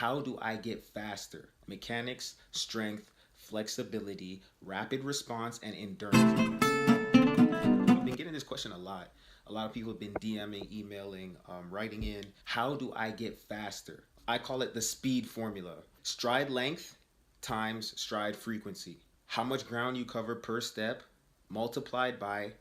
How do I get faster? Mechanics, strength, flexibility, rapid response, and endurance. I've been getting this question a lot. A lot of people have been DMing, emailing, writing in. How do I get faster? I call it the speed formula. Stride length times stride frequency. How much ground you cover per step multiplied by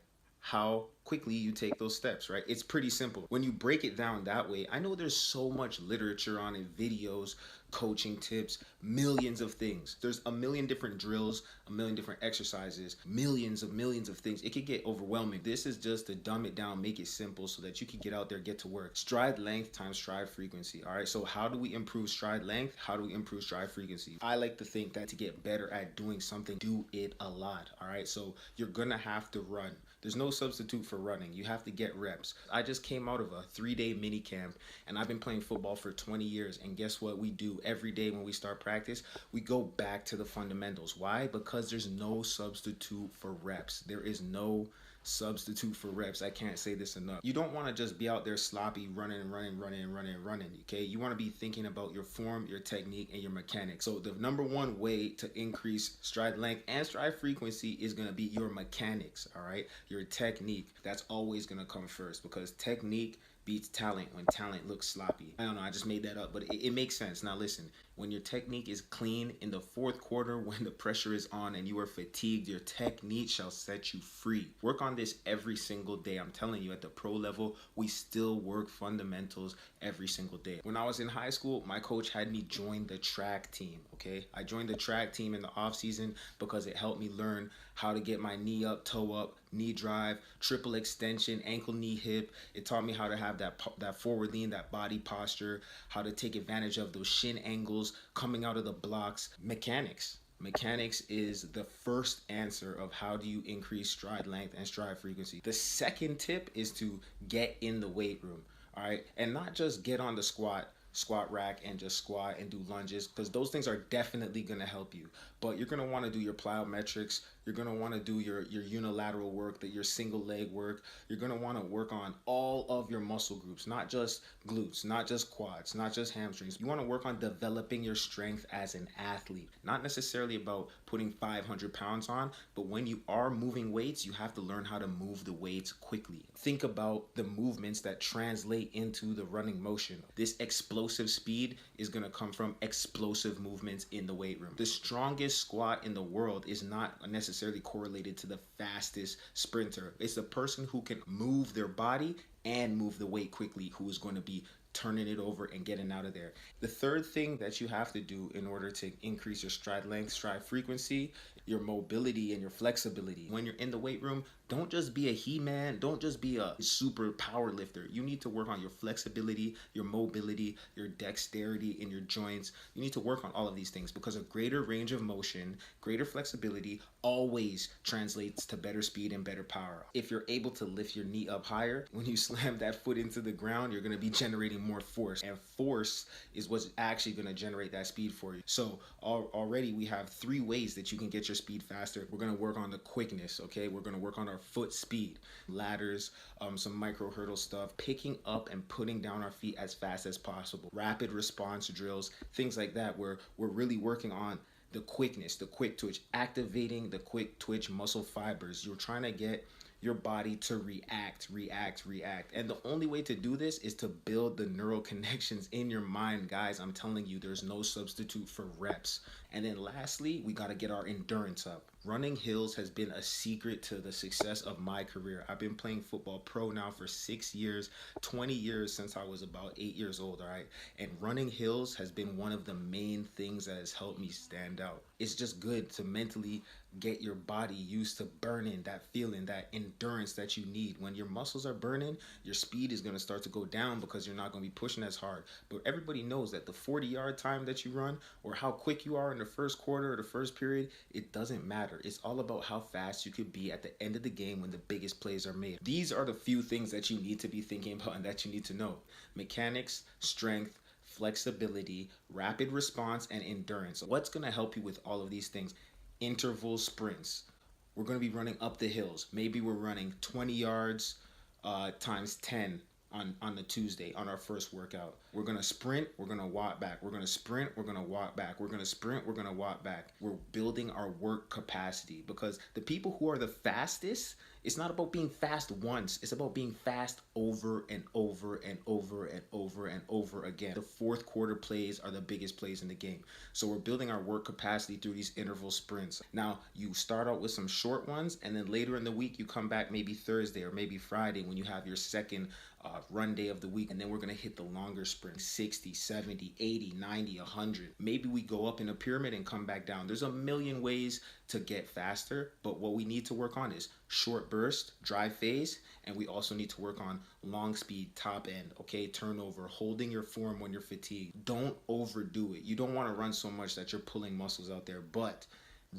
how quickly you take those steps, right? It's pretty simple. When you break it down that way, I know there's so much literature on it, videos, coaching tips, millions of things. There's a million different drills, a million different exercises, millions of things. It could get overwhelming. This is just to dumb it down, make it simple so that you can get out there, get to work. Stride length times stride frequency. All right, so how do we improve stride length? How do we improve stride frequency? I like to think that to get better at doing something, do it a lot. All right, so you're gonna have to run. There's no substitute for running. You have to get reps. I just came out of a 3-day mini camp and I've been playing football for 20 years. And guess what we do every day when we start practice? We go back to the fundamentals. Why? Because there's no substitute for reps. There is no substitute for reps. I can't say this enough. You don't want to just be out there sloppy running, okay? You want to be thinking about your form, your technique, and your mechanics. So the number one way to increase stride length and stride frequency is going to be your mechanics, all right? Your technique. That's always going to come first because technique beats talent when talent looks sloppy. I don't know, I just made that up, but it makes sense. Now listen, when your technique is clean in the fourth quarter, when the pressure is on and you are fatigued, your technique shall set you free. Work on this every single day. I'm telling you, at the pro level, we still work fundamentals every single day. When I was in high school, my coach had me join the track team, okay? I joined the track team in the off season because it helped me learn how to get my knee up, toe up, knee drive, triple extension, ankle, knee, hip. It taught me how to have that forward lean, that body posture, how to take advantage of those shin angles coming out of the blocks. Mechanics. Mechanics is the first answer of how do you increase stride length and stride frequency. The second tip is to get in the weight room, all right? And not just get on the squat rack and just squat and do lunges, because those things are definitely going to help you. But you're going to want to do your plyometrics. You're going to want to do your unilateral work, your single leg work. You're going to want to work on all of your muscle groups, not just glutes, not just quads, not just hamstrings. You want to work on developing your strength as an athlete, not necessarily about putting 500 pounds on, but when you are moving weights, you have to learn how to move the weights quickly. Think about the movements that translate into the running motion. This explosive speed is going to come from explosive movements in the weight room. The strongest squat in the world is not necessarily correlated to the fastest sprinter. It's the person who can move their body and move the weight quickly who is going to be turning it over and getting out of there. The third thing that you have to do in order to increase your stride length, stride frequency, your mobility and your flexibility. When you're in the weight room, don't just be a he-man, don't just be a super power lifter. You need to work on your flexibility, your mobility, your dexterity in your joints. You need to work on all of these things because a greater range of motion, greater flexibility always translates to better speed and better power. If you're able to lift your knee up higher, when you slam that foot into the ground, you're going to be generating more force, and force is what's actually going to generate that speed for you. So already we have 3 ways that you can get your speed faster. We're going to work on the quickness, okay? We're going to work on our foot speed, ladders, some micro hurdle stuff, picking up and putting down our feet as fast as possible, rapid response drills, things like that, where we're really working on the quickness, the quick twitch, activating the quick twitch muscle fibers. You're trying to get your body to react. And the only way to do this is to build the neural connections in your mind, guys. I'm telling you, there's no substitute for reps. And then lastly, we got to get our endurance up. Running hills has been a secret to the success of my career. I've been playing football pro now for 6 years, 20 years since I was about 8 years old, all right? And running hills has been one of the main things that has helped me stand out. It's just good to mentally get your body used to burning, that feeling, that endurance that you need. When your muscles are burning, your speed is going to start to go down because you're not going to be pushing as hard. But everybody knows that the 40-yard time that you run or how quick you are in the first quarter or the first period, it doesn't matter. It's all about how fast you could be at the end of the game when the biggest plays are made. These are the few things that you need to be thinking about and that you need to know. Mechanics, strength, flexibility, rapid response, and endurance. What's going to help you with all of these things? Interval sprints. We're going to be running up the hills. Maybe we're running 20 yards times 10 on the Tuesday on our first workout. We're gonna sprint, we're gonna walk back. We're gonna sprint, we're gonna walk back. We're gonna sprint, we're gonna walk back. We're building our work capacity because the people who are the fastest, it's not about being fast once. It's about being fast over and over and over and over and over again. The fourth quarter plays are the biggest plays in the game. So we're building our work capacity through these interval sprints. Now, you start out with some short ones, and then later in the week, you come back maybe Thursday or maybe Friday when you have your second run day of the week, and then we're going to hit the longer sprint 60, 70, 80, 90, 100. Maybe we go up in a pyramid and come back down. There's a million ways to get faster, but what we need to work on is short burst, drive phase, and we also need to work on long speed, top end, okay? Turnover, holding your form when you're fatigued. Don't overdo it. You don't want to run so much that you're pulling muscles out there, but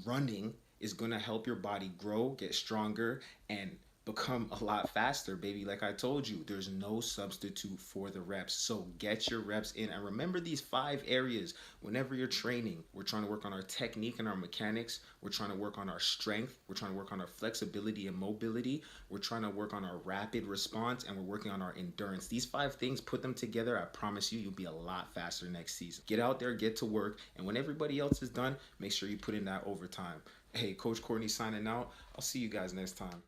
running is going to help your body grow, get stronger, and become a lot faster, baby. Like I told you, there's no substitute for the reps. So get your reps in. And remember these 5 areas whenever you're training. We're trying to work on our technique and our mechanics. We're trying to work on our strength. We're trying to work on our flexibility and mobility. We're trying to work on our rapid response, and we're working on our endurance. These 5 things, put them together, I promise you, you'll be a lot faster next season. Get out there, get to work, and when everybody else is done, make sure you put in that overtime. Hey, Coach Courtney signing out. I'll see you guys next time.